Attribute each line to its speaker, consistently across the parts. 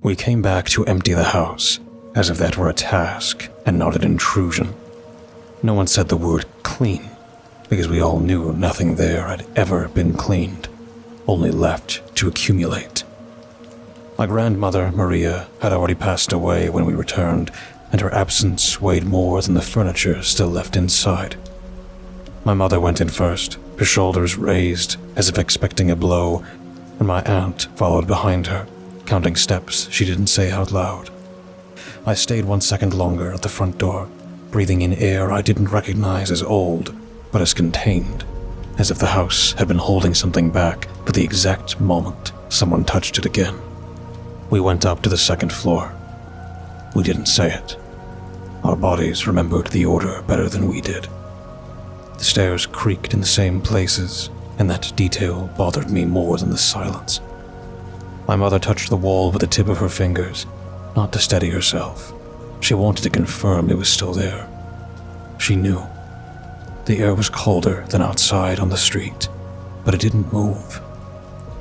Speaker 1: We came back to empty the house, as if that were a task and not an intrusion. No one said the word clean, because we all knew nothing there had ever been cleaned, only left to accumulate. My grandmother, Maria, had already passed away when we returned, and her absence weighed more than the furniture still left inside. My mother went in first, her shoulders raised as if expecting a blow, and my aunt followed behind her, counting steps she didn't say out loud. I stayed 1 second longer at the front door, breathing in air I didn't recognize as old, but as contained, as if the house had been holding something back for the exact moment someone touched it again. We went up to the second floor. We didn't say it. Our bodies remembered the order better than we did. The stairs creaked in the same places, and that detail bothered me more than the silence. My mother touched the wall with the tip of her fingers, not to steady herself. She wanted to confirm it was still there. She knew. The air was colder than outside on the street, but it didn't move.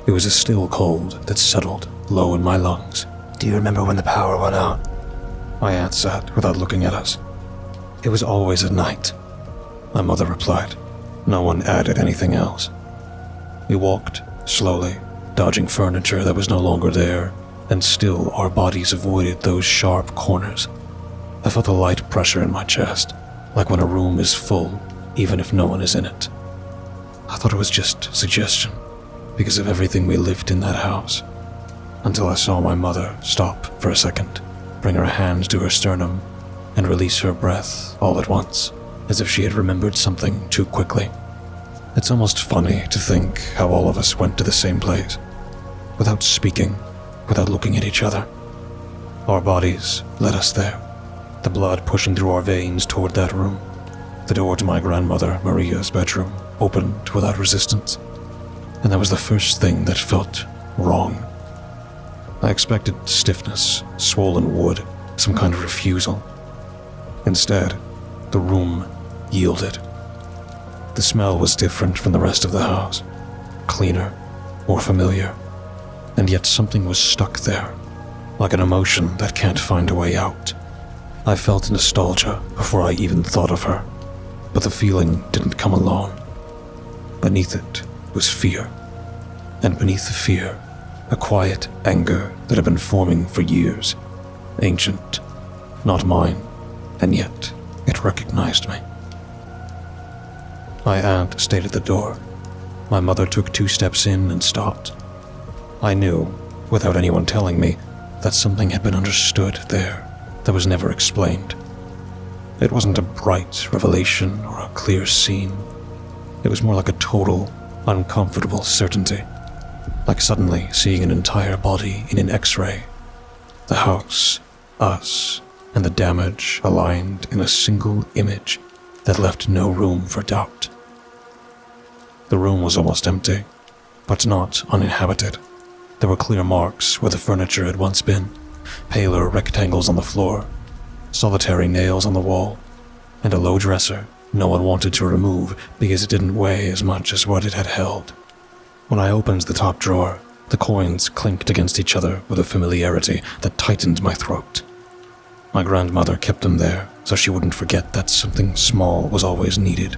Speaker 1: It was a still cold that settled low in my lungs.
Speaker 2: Do you remember when the power went out?
Speaker 1: My aunt sat without looking at us. It was always at night, my mother replied. No one added anything else. We walked slowly, dodging furniture that was no longer there, and still our bodies avoided those sharp corners. I felt a light pressure in my chest, like when a room is full, even if no one is in it. I thought it was just suggestion, because of everything we lived in that house, until I saw my mother stop for a second, bring her hand to her sternum, and release her breath all at once, as if she had remembered something too quickly. It's almost funny to think how all of us went to the same place, without speaking, without looking at each other. Our bodies led us there, the blood pushing through our veins toward that room. The door to my grandmother, Maria's bedroom, opened without resistance, and that was the first thing that felt wrong. I expected stiffness, swollen wood, some kind of refusal. Instead, the room yielded. The smell was different from the rest of the house, cleaner, more familiar, and yet something was stuck there, like an emotion that can't find a way out. I felt nostalgia before I even thought of her, but the feeling didn't come alone. Beneath it was fear, and beneath the fear, a quiet anger that had been forming for years, ancient, not mine, and yet it recognized me. My aunt stayed at the door. My mother took 2 steps in and stopped. I knew, without anyone telling me, that something had been understood there that was never explained. It wasn't a bright revelation or a clear scene. It was more like a total, uncomfortable certainty, like suddenly seeing an entire body in an X-ray. The house, us, and the damage aligned in a single image that left no room for doubt. The room was almost empty, but not uninhabited. There were clear marks where the furniture had once been, paler rectangles on the floor, solitary nails on the wall, and a low dresser no one wanted to remove because it didn't weigh as much as what it had held. When I opened the top drawer, the coins clinked against each other with a familiarity that tightened my throat. My grandmother kept them there so she wouldn't forget that something small was always needed.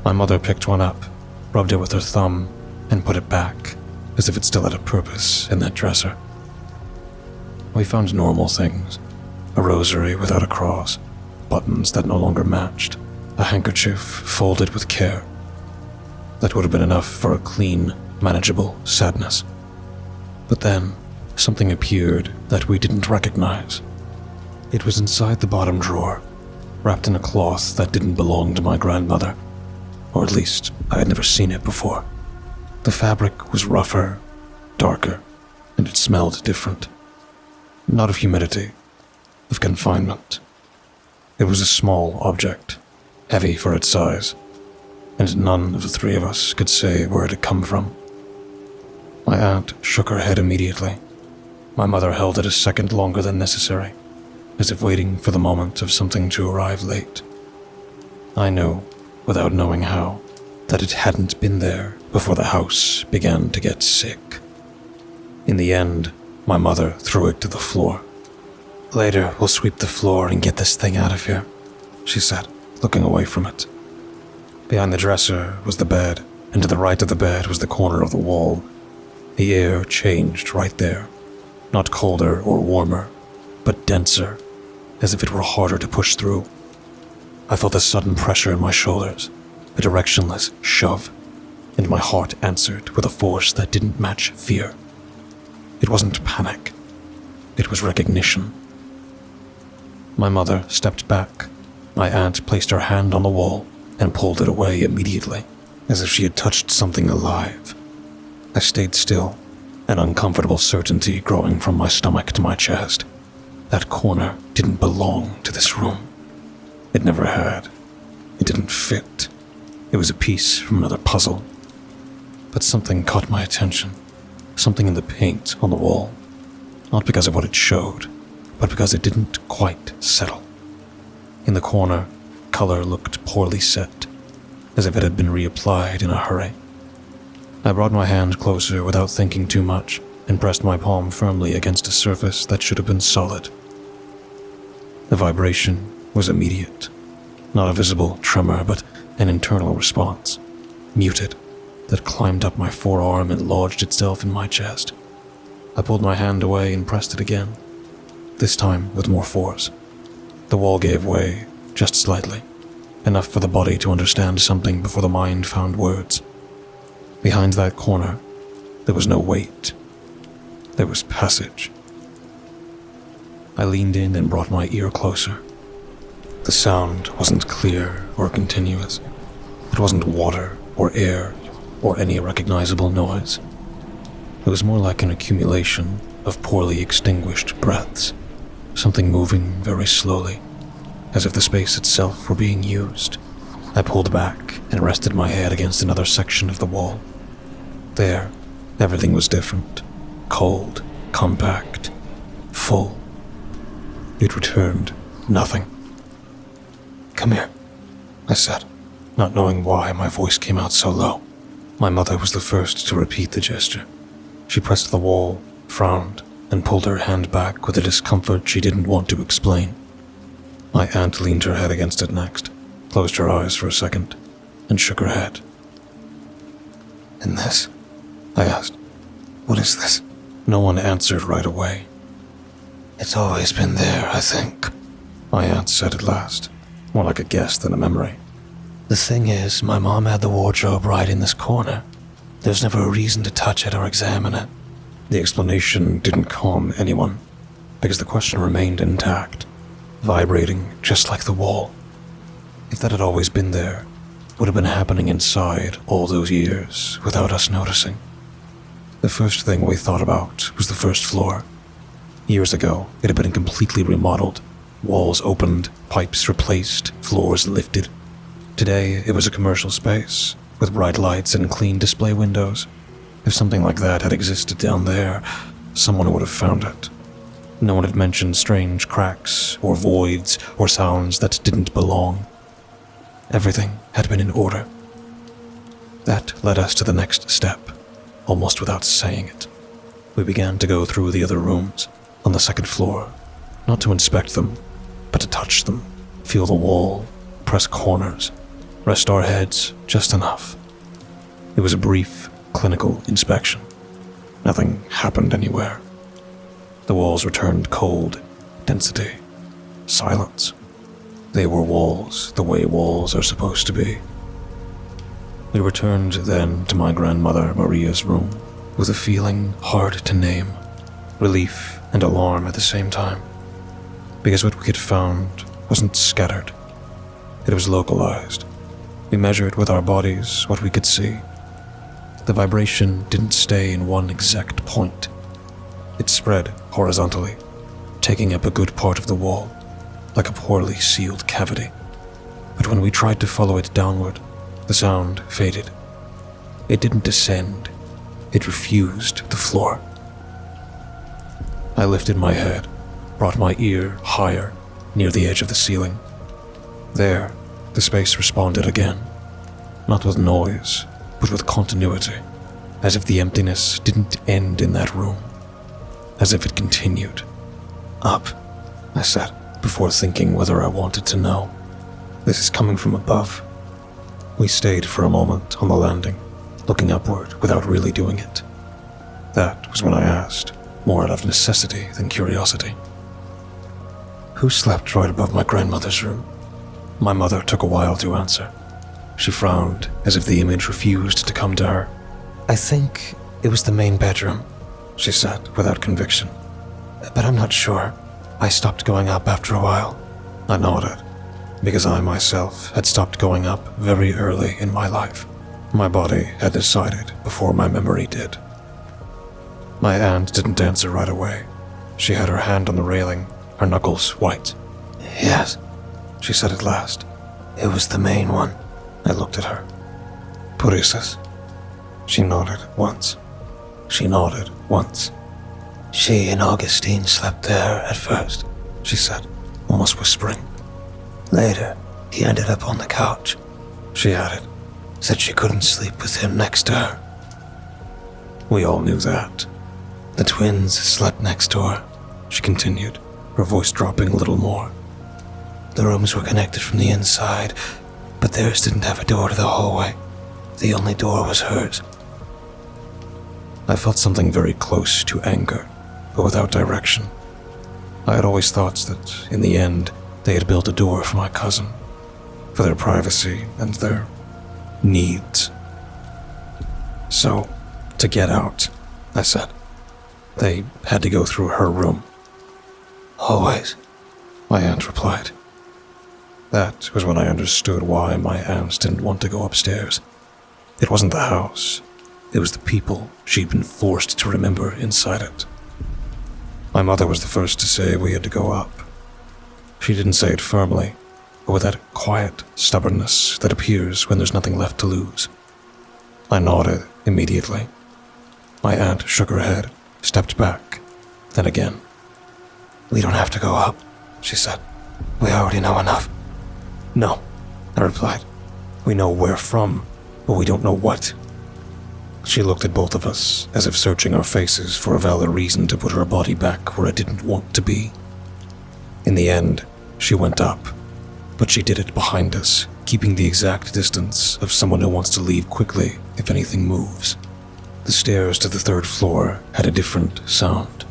Speaker 1: My mother picked one up, rubbed it with her thumb, and put it back, as if it still had a purpose in that dresser. We found normal things, a rosary without a cross, buttons that no longer matched, a handkerchief folded with care. That would have been enough for a clean, manageable sadness. But then, something appeared that we didn't recognize. It was inside the bottom drawer, wrapped in a cloth that didn't belong to my grandmother, or at least I had never seen it before. The fabric was rougher, darker, and it smelled different. Not of humidity, of confinement. It was a small object, heavy for its size, and none of the 3 of us could say where it had come from. My aunt shook her head immediately. My mother held it a second longer than necessary, as if waiting for the moment of something to arrive late. I knew, without knowing how, that it hadn't been there before the house began to get sick. In the end, My mother threw it to the floor.
Speaker 2: Later, we'll sweep the floor and get this thing out of here,
Speaker 1: she said, looking away from it. Behind the dresser was the bed, and to the right of the bed was the corner of the wall. The air changed right there, not colder or warmer, but denser, as if it were harder to push through. I felt a sudden pressure in my shoulders, a directionless shove, and my heart answered with a force that didn't match fear. It wasn't panic. It was recognition. My mother stepped back. My aunt placed her hand on the wall and pulled it away immediately, as if she had touched something alive. I stayed still, an uncomfortable certainty growing from my stomach to my chest. That corner didn't belong to this room. It never had. It didn't fit. It was a piece from another puzzle. But something caught my attention. Something in the paint on the wall. Not because of what it showed, but because it didn't quite settle. In the corner, color looked poorly set, as if it had been reapplied in a hurry. I brought my hand closer without thinking too much and pressed my palm firmly against a surface that should have been solid. The vibration was immediate. Not a visible tremor, but an internal response, muted, that climbed up my forearm and lodged itself in my chest. I pulled my hand away and pressed it again, this time with more force. The wall gave way, just slightly, enough for the body to understand something before the mind found words. Behind that corner, there was no weight. There was passage. I leaned in and brought my ear closer. The sound wasn't clear or continuous. It wasn't water or air or any recognizable noise. It was more like an accumulation of poorly extinguished breaths, something moving very slowly, as if the space itself were being used. I pulled back and rested my head against another section of the wall. There, everything was different, cold, compact, full. It returned nothing.
Speaker 2: Come here,
Speaker 1: I said, not knowing why my voice came out so low. My mother was the first to repeat the gesture. She pressed the wall, frowned, and pulled her hand back with a discomfort she didn't want to explain. My aunt leaned her head against it next, closed her eyes for a second, and shook her head.
Speaker 2: And this?
Speaker 1: I asked.
Speaker 2: What is this?
Speaker 1: No one answered right away.
Speaker 2: It's always been there, I think,
Speaker 1: my aunt said at last, more like a guess than a memory.
Speaker 2: The thing is, my mom had the wardrobe right in this corner. There's never a reason to touch it or examine it.
Speaker 1: The explanation didn't calm anyone, because the question remained intact, vibrating just like the wall. If that had always been there, it would have been happening inside all those years without us noticing. The first thing we thought about was the first floor. Years ago, it had been completely remodeled, walls opened, pipes replaced, floors lifted. Today, it was a commercial space, with bright lights and clean display windows. If something like that had existed down there, someone would have found it. No one had mentioned strange cracks, or voids, or sounds that didn't belong. Everything had been in order. That led us to the next step, almost without saying it. We began to go through the other rooms, on the second floor, not to inspect them, but to touch them, feel the wall, press corners, rest our heads just enough. It was a brief, clinical inspection. Nothing happened anywhere. The walls returned cold, density, silence. They were walls the way walls are supposed to be. We returned then to my grandmother Maria's room with a feeling hard to name, relief and alarm at the same time, because what we had found wasn't scattered. It was localized. We measured with our bodies what we could see. The vibration didn't stay in one exact point. It spread horizontally, taking up a good part of the wall, like a poorly sealed cavity. But when we tried to follow it downward, the sound faded. It didn't descend. It refused the floor. I lifted my head, brought my ear higher, near the edge of the ceiling. There, the space responded again, not with noise, but with continuity, as if the emptiness didn't end in that room. as if it continued.
Speaker 2: Up, I said, before thinking whether I wanted to know. This is coming from above.
Speaker 1: We stayed for a moment on the landing, looking upward without really doing it. That was when I asked, more out of necessity than curiosity.
Speaker 2: Who slept right above my grandmother's room?
Speaker 1: My mother took a while to answer. She frowned as if the image refused to come to her.
Speaker 2: I think it was the main bedroom, she said without conviction. But I'm not sure. I stopped going up after a while.
Speaker 1: I nodded, because I myself had stopped going up very early in my life. My body had decided before my memory did. My aunt didn't answer right away. She had her hand on the railing, her knuckles white.
Speaker 2: Yes,
Speaker 1: she said at last.
Speaker 2: It was the main one.
Speaker 1: I looked at her. Purisas? She nodded once. She nodded once.
Speaker 2: She and Augustine slept there at first, she said, almost whispering. Later, he ended up on the couch,
Speaker 1: she added.
Speaker 2: Said she couldn't sleep with him next to her.
Speaker 1: We all knew that.
Speaker 2: The twins slept next door, she continued, her voice dropping a little more. The rooms were connected from the inside, but theirs didn't have a door to the hallway. The only door was hers.
Speaker 1: I felt something very close to anger, but without direction. I had always thought that, in the end, they had built a door for my cousin, for their privacy and their needs. So, to get out, I said, they had to go through her room.
Speaker 2: Always,
Speaker 1: my aunt replied. That was when I understood why my aunts didn't want to go upstairs. It wasn't the house. It was the people she'd been forced to remember inside it. My mother was the first to say we had to go up. She didn't say it firmly, but with that quiet stubbornness that appears when there's nothing left to lose. I nodded immediately. My aunt shook her head, stepped back, then again.
Speaker 2: We don't have to go up, she said. We already know enough.
Speaker 1: No, I replied. We know where from, but we don't know what. She looked at both of us, as if searching our faces for a valid reason to put her body back where it didn't want to be. In the end, she went up, but she did it behind us, keeping the exact distance of someone who wants to leave quickly if anything moves. The stairs to the third floor had a different sound.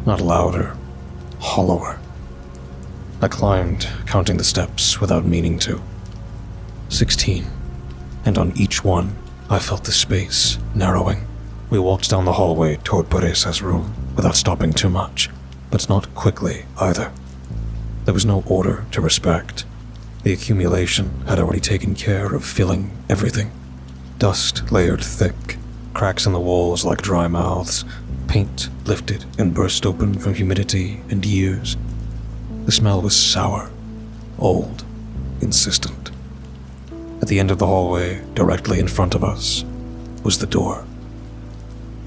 Speaker 1: Not louder, hollower. I climbed, counting the steps without meaning to. 16, and on each one, I felt the space narrowing. We walked down the hallway toward Teresa's room without stopping too much, but not quickly either. There was no order to respect. The accumulation had already taken care of filling everything. Dust layered thick, cracks in the walls like dry mouths, paint lifted and burst open from humidity and years. The smell was sour, old, insistent. At the end of the hallway, directly in front of us, was the door.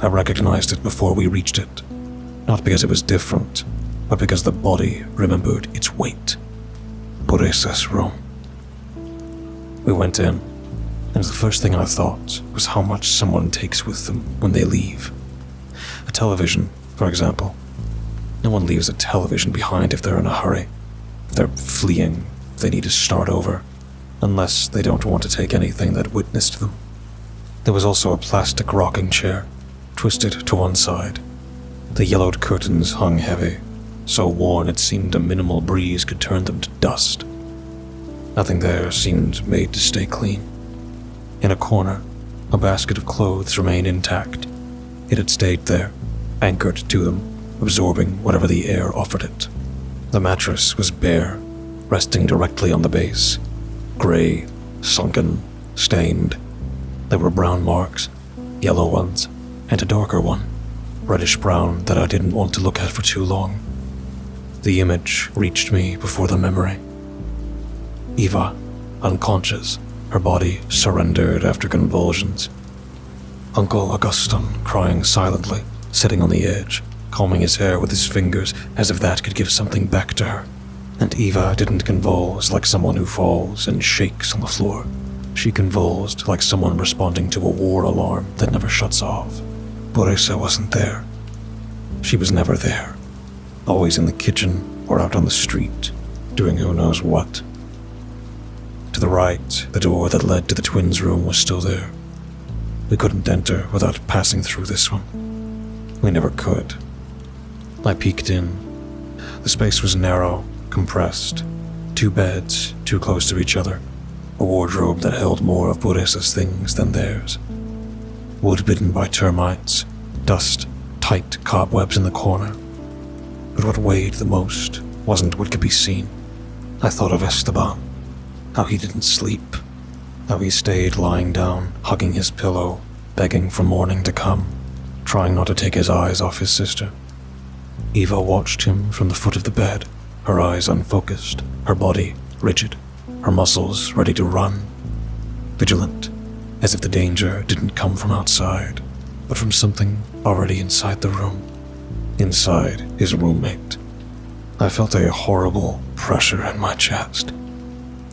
Speaker 1: I recognized it before we reached it, not because it was different, but because the body remembered its weight. Teresa's room. We went in, and the first thing I thought was how much someone takes with them when they leave. A television, for example. No one leaves a television behind if they're in a hurry, if they're fleeing, if they need to start over, unless they don't want to take anything that witnessed them. There was also a plastic rocking chair, twisted to one side. The yellowed curtains hung heavy, so worn it seemed a minimal breeze could turn them to dust. Nothing there seemed made to stay clean. In a corner, a basket of clothes remained intact. It had stayed there, anchored to them, absorbing whatever the air offered it. The mattress was bare, resting directly on the base. Gray, sunken, stained. There were brown marks, yellow ones, and a darker one, reddish-brown that I didn't want to look at for too long. The image reached me before the memory. Eva, unconscious, her body surrendered after convulsions. Uncle Augustin crying silently, sitting on the edge, combing his hair with his fingers as if that could give something back to her. And Eva didn't convulse like someone who falls and shakes on the floor. She convulsed like someone responding to a war alarm that never shuts off. Teresa wasn't there. She was never there, always in the kitchen or out on the street, doing who knows what. To the right, the door that led to the twins' room was still there. We couldn't enter without passing through this one. We never could. I peeked in. The space was narrow, compressed. 2 beds, too close to each other. A wardrobe that held more of Buddha's things than theirs. Wood bitten by termites, dust, tight cobwebs in the corner. But what weighed the most wasn't what could be seen. I thought of Esteban, how he didn't sleep, how he stayed lying down, hugging his pillow, begging for morning to come, trying not to take his eyes off his sister. Eva watched him from the foot of the bed, her eyes unfocused, her body rigid, her muscles ready to run, vigilant, as if the danger didn't come from outside, but from something already inside the room, inside his roommate. I felt a horrible pressure in my chest.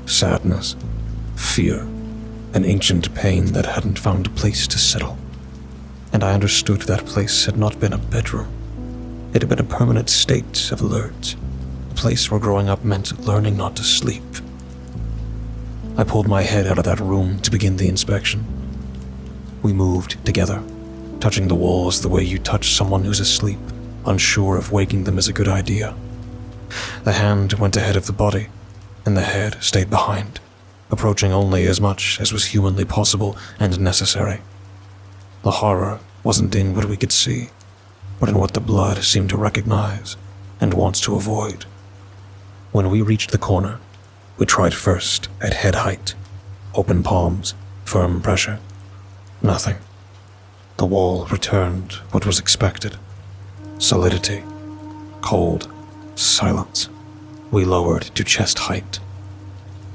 Speaker 1: Sadness, fear, an ancient pain that hadn't found a place to settle. And I understood that place had not been a bedroom. It had been a permanent state of alert, a place where growing up meant learning not to sleep. I pulled my head out of that room to begin the inspection. We moved together, touching the walls the way you touch someone who's asleep, unsure if waking them is a good idea. The hand went ahead of the body, and the head stayed behind, approaching only as much as was humanly possible and necessary. The horror wasn't in what we could see, but in what the blood seemed to recognize and wants to avoid. When we reached the corner, we tried first at head height, open palms, firm pressure. Nothing. The wall returned what was expected. Solidity, cold, silence. We lowered to chest height.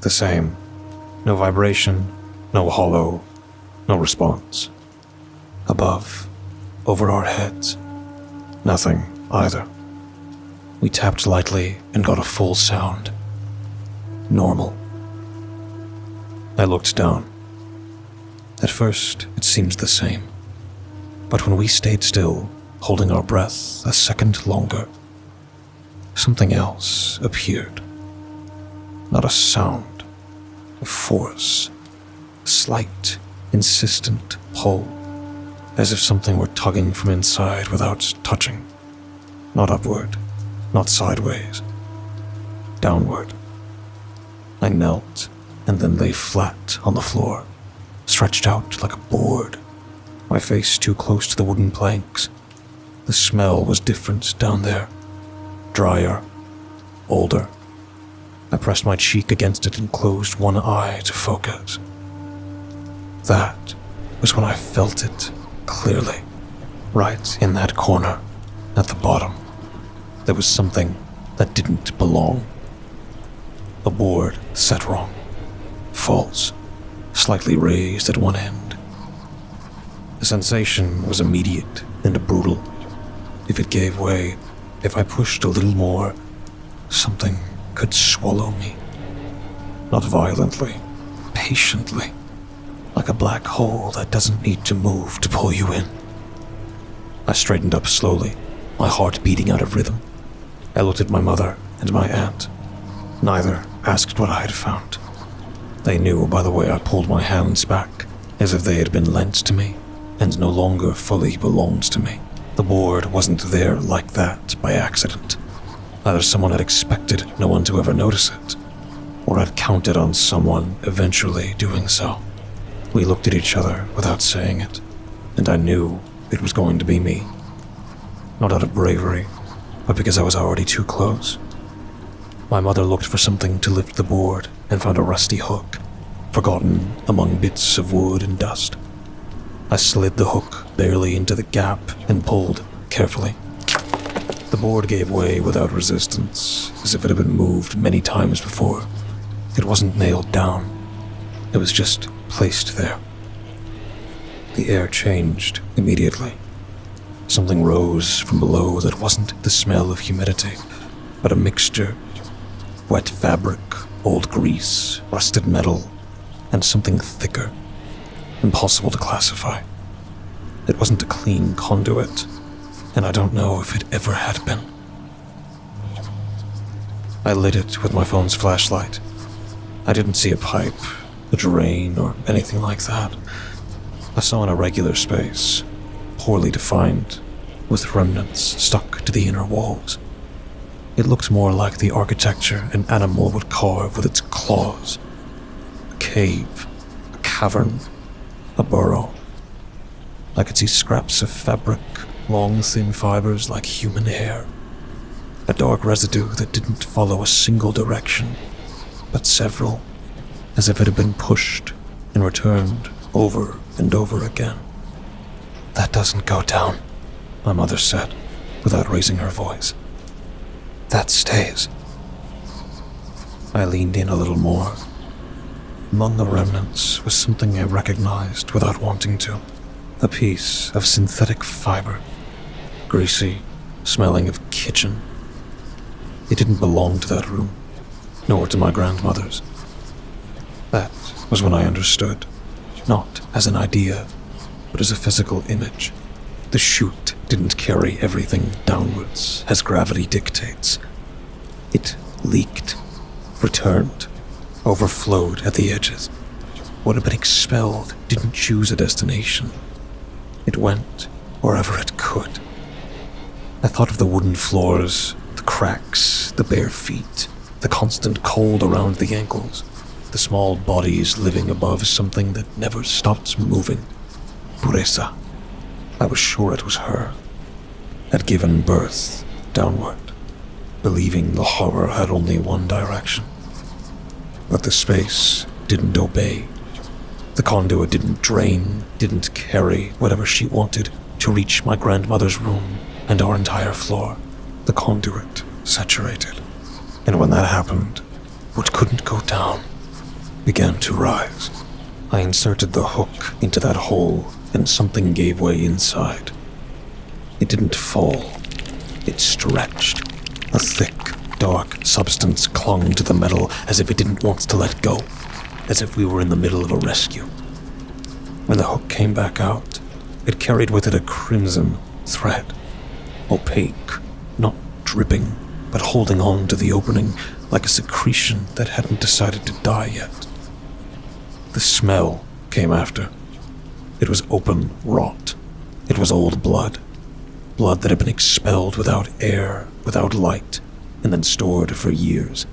Speaker 1: The same. No vibration, no hollow, no response. Above, over our heads, nothing either. We tapped lightly and got a full sound. Normal. I looked down. At first, it seemed the same. But when we stayed still, holding our breath a second longer, something else appeared. Not a sound, a force, a slight, insistent pull, as if something were tugging from inside without touching. Not upward, not sideways, downward. I knelt and then lay flat on the floor, stretched out like a board, my face too close to the wooden planks. The smell was different down there, drier, older. I pressed my cheek against it and closed one eye to focus. That was when I felt it clearly, right in that corner, at the bottom. There was something that didn't belong. A board set wrong, false, slightly raised at one end. The sensation was immediate and brutal. If it gave way, if I pushed a little more, something could swallow me. Not violently, patiently, like a black hole that doesn't need to move to pull you in. I straightened up slowly, my heart beating out of rhythm. I looked at my mother and my aunt. Neither asked what I had found. They knew by the way I pulled my hands back, as if they had been lent to me, and no longer fully belonged to me. The board wasn't there like that by accident. Either someone had expected no one to ever notice it, or had counted on someone eventually doing so. We looked at each other without saying it, and I knew it was going to be me. Not out of bravery, but because I was already too close. My mother looked for something to lift the board and found a rusty hook, forgotten among bits of wood and dust. I slid the hook barely into the gap and pulled carefully. The board gave way without resistance, as if it had been moved many times before. It wasn't nailed down. It was just placed there. The air changed immediately. Something rose from below that wasn't the smell of humidity, but a mixture. Wet fabric, old grease, rusted metal, and something thicker. Impossible to classify. It wasn't a clean conduit. and I don't know if it ever had been. I lit it with my phone's flashlight. I didn't see a pipe, a drain, or anything like that. I saw an irregular space, poorly defined, with remnants stuck to the inner walls. It looked more like the architecture an animal would carve with its claws. A cave, a cavern, a burrow. I could see scraps of fabric, long thin fibers like human hair. A dark residue that didn't follow a single direction, but several, as if it had been pushed and returned over and over again.
Speaker 2: That doesn't go down,
Speaker 1: my mother said, without raising her voice.
Speaker 2: That stays.
Speaker 1: I leaned in a little more. Among the remnants was something I recognized without wanting to. A piece of synthetic fiber, greasy, smelling of kitchen. It didn't belong to that room, nor to my grandmother's. That was when I understood, not as an idea, but as a physical image. The chute didn't carry everything downwards as gravity dictates. It leaked, returned, overflowed at the edges. What had been expelled didn't choose a destination. It went wherever it could. I thought of the wooden floors, the cracks, the bare feet, the constant cold around the ankles, the small bodies living above something that never stopped moving. Pureza. I was sure it was her. Had given birth downward, believing the horror had only one direction. But the space didn't obey. The conduit didn't drain, didn't carry whatever she wanted to reach my grandmother's room and our entire floor. The conduit saturated. And when that happened, what couldn't go down began to rise. I inserted the hook into that hole and something gave way inside. It didn't fall. It stretched. A thick, dark substance clung to the metal as if it didn't want to let go, as if we were in the middle of a rescue. When the hook came back out, it carried with it a crimson thread, opaque, not dripping, but holding on to the opening like a secretion that hadn't decided to die yet. The smell came after. It was open rot. It was old blood. Blood that had been expelled without air, without light, and then stored for years.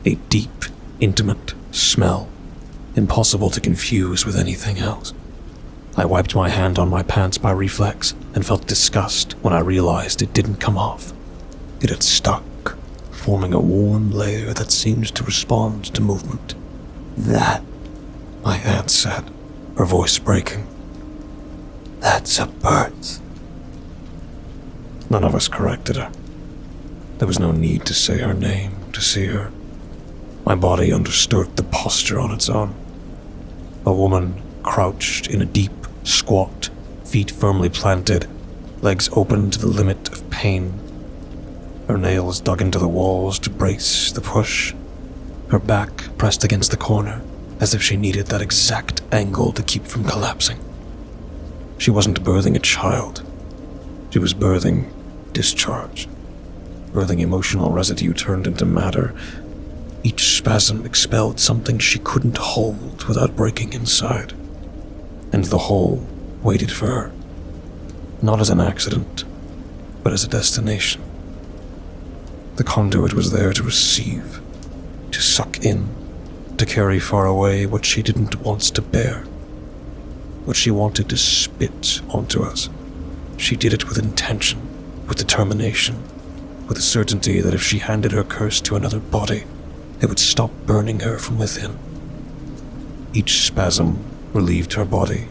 Speaker 1: A deep, intimate smell, impossible to confuse with anything else. I wiped my hand on my pants by reflex and felt disgust when I realized it didn't come off. It had stuck, forming a warm layer that seemed to respond to movement.
Speaker 2: That,
Speaker 1: my aunt said, her voice breaking.
Speaker 2: That's a birth.
Speaker 1: None of us corrected her. There was no need to say her name to see her. My body understood the posture on its own. A woman crouched in a deep squat, feet firmly planted, legs open to the limit of pain. Her nails dug into the walls to brace the push. Her back pressed against the corner, as if she needed that exact angle to keep from collapsing. She wasn't birthing a child. She was birthing discharge. Birthing emotional residue turned into matter. Each spasm expelled something she couldn't hold without breaking inside. And the hole waited for her. Not as an accident, but as a destination. The conduit was there to receive, to suck in, to carry far away what she didn't want to bear. What she wanted to spit onto us. She did it with intention, with determination, with the certainty that if she handed her curse to another body, it would stop burning her from within. Each spasm relieved her body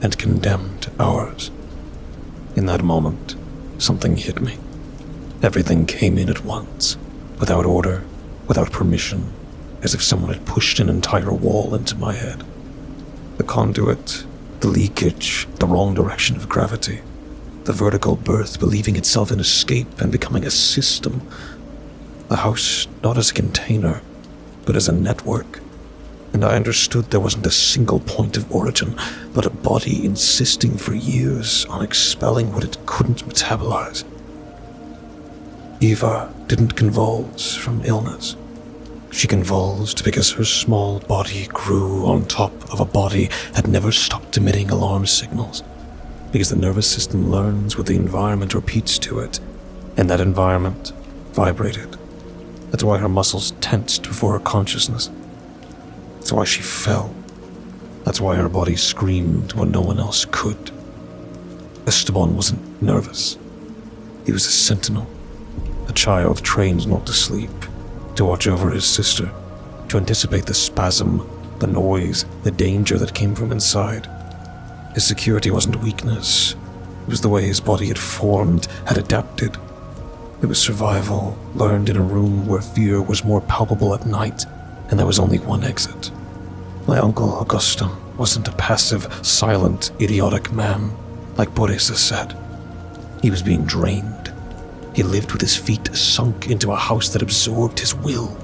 Speaker 1: and condemned ours. In that moment, something hit me. Everything came in at once, without order, without permission, as if someone had pushed an entire wall into my head. The conduit, the leakage, the wrong direction of gravity, the vertical birth believing itself in escape and becoming a system. The house not as a container, but as a network. and I understood there wasn't a single point of origin, but a body insisting for years on expelling what it couldn't metabolize. Eva didn't convulse from illness. She convulsed because her small body grew on top of a body that never stopped emitting alarm signals, because the nervous system learns what the environment repeats to it, and that environment vibrated. That's why her muscles tensed before her consciousness. That's why she fell. That's why her body screamed when no one else could. Esteban wasn't nervous. He was a sentinel, a child trained not to sleep, to watch over his sister, to anticipate the spasm, the noise, the danger that came from inside. His security wasn't weakness. It was the way his body had formed, had adapted. It was survival, learned in a room where fear was more palpable at night, and there was only one exit. My uncle Augustin wasn't a passive, silent, idiotic man, like Borisa said. He was being drained. He lived with his feet sunk into a house that absorbed his will.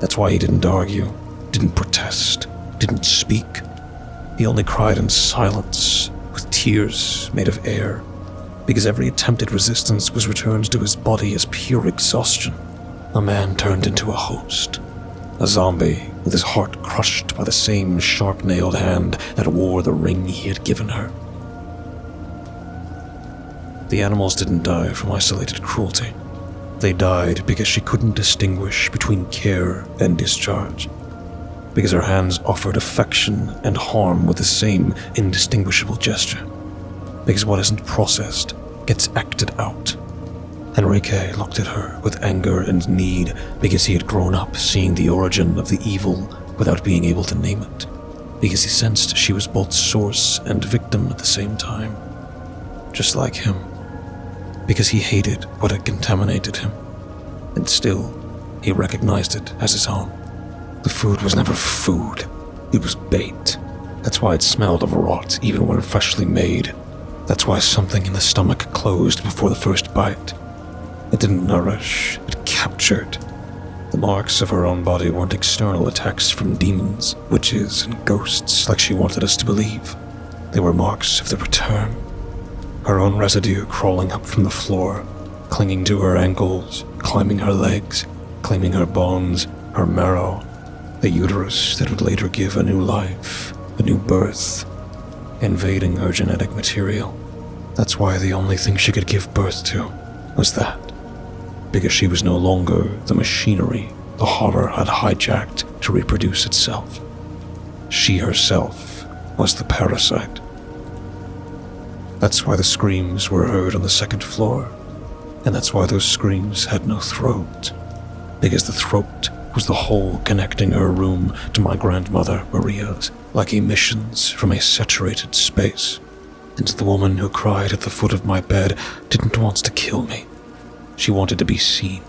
Speaker 1: That's why he didn't argue, didn't protest, didn't speak. He only cried in silence, with tears made of air, because every attempted resistance was returned to his body as pure exhaustion. A man turned into a host, a zombie with his heart crushed by the same sharp-nailed hand that wore the ring he had given her. The animals didn't die from isolated cruelty. They died because she couldn't distinguish between care and discharge, because her hands offered affection and harm with the same indistinguishable gesture, because what isn't processed gets acted out. Enrique looked at her with anger and need because he had grown up seeing the origin of the evil without being able to name it, because he sensed she was both source and victim at the same time, just like him, because he hated what had contaminated him, and still he recognized it as his own. The food was never food, it was bait. That's why it smelled of rot even when freshly made. That's why something in the stomach closed before the first bite. It didn't nourish, it captured. The marks of her own body weren't external attacks from demons, witches, and ghosts like she wanted us to believe. They were marks of the return. Her own residue crawling up from the floor, clinging to her ankles, climbing her legs, claiming her bones, her marrow, the uterus that would later give a new life, a new birth, invading her genetic material. That's why the only thing she could give birth to was that, because she was no longer the machinery the horror had hijacked to reproduce itself. She herself was the parasite. That's why the screams were heard on the second floor, and that's why those screams had no throat, because the throat was the hole connecting her room to my grandmother Maria's, like emissions from a saturated space. And the woman who cried at the foot of my bed didn't want to kill me. She wanted to be seen.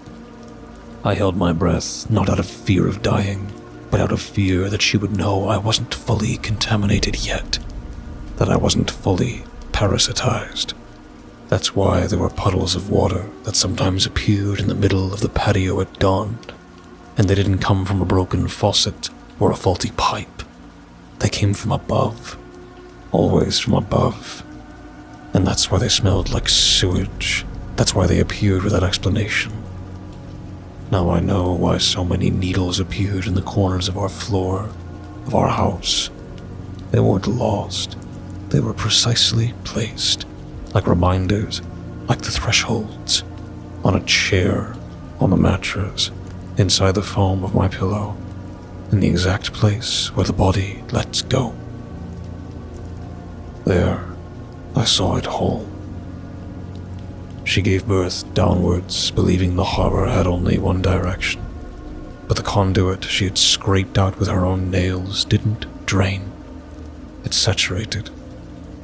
Speaker 1: I held my breath, not out of fear of dying, but out of fear that she would know I wasn't fully contaminated yet, that I wasn't fully parasitized. That's why there were puddles of water that sometimes appeared in the middle of the patio at dawn, and they didn't come from a broken faucet or a faulty pipe. They came from above, always from above, and that's why they smelled like sewage. That's why they appeared without explanation. Now I know why so many needles appeared in the corners of our floor, of our house. They weren't lost. They were precisely placed, like reminders, like the thresholds, on a chair, on the mattress, inside the foam of my pillow, in the exact place where the body lets go. There, I saw it whole. She gave birth downwards, believing the horror had only one direction. But the conduit she had scraped out with her own nails didn't drain. It saturated,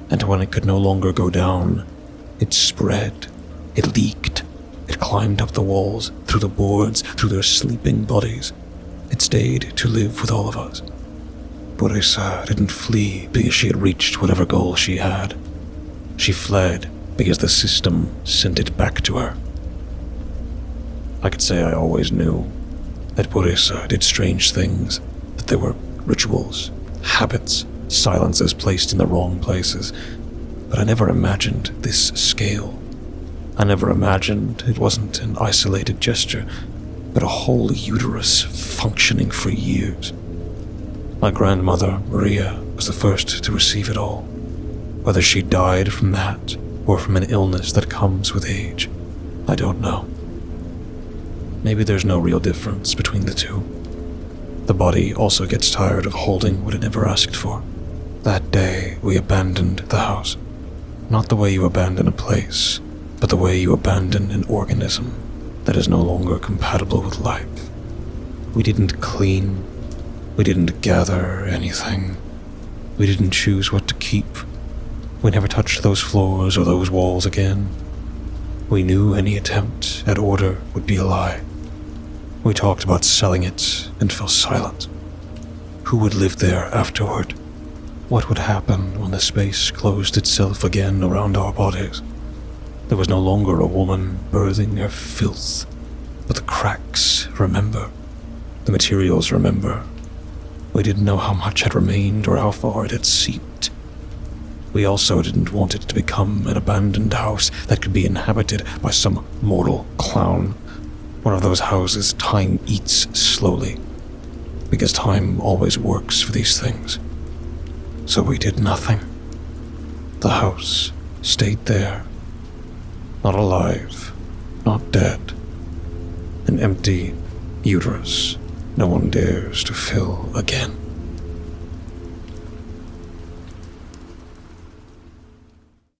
Speaker 1: and when it could no longer go down, it spread, it leaked, it climbed up the walls, through the boards, through their sleeping bodies. It stayed to live with all of us. Borisa didn't flee because she had reached whatever goal she had. She fled because the system sent it back to her. I could say I always knew that Borisa did strange things, that there were rituals, habits, silences placed in the wrong places. But I never imagined this scale. I never imagined it wasn't an isolated gesture, but a whole uterus functioning for years. My grandmother, Maria, was the first to receive it all. Whether she died from that or from an illness that comes with age, I don't know. Maybe there's no real difference between the two. The body also gets tired of holding what it never asked for. That day, we abandoned the house. Not the way you abandon a place, but the way you abandon an organism that is no longer compatible with life. We didn't clean. We didn't gather anything. We didn't choose what to keep. We never touched those floors or those walls again. We knew any attempt at order would be a lie. We talked about selling it and fell silent. Who would live there afterward? What would happen when the space closed itself again around our bodies? There was no longer a woman birthing her filth, but the cracks remember. The materials remember. We didn't know how much had remained or how far it had seeped. We also didn't want it to become an abandoned house that could be inhabited by some mortal clown. One of those houses time eats slowly, because time always works for these things. So we did nothing. The house stayed there. Not alive, not dead. An empty uterus no one dares to fill again.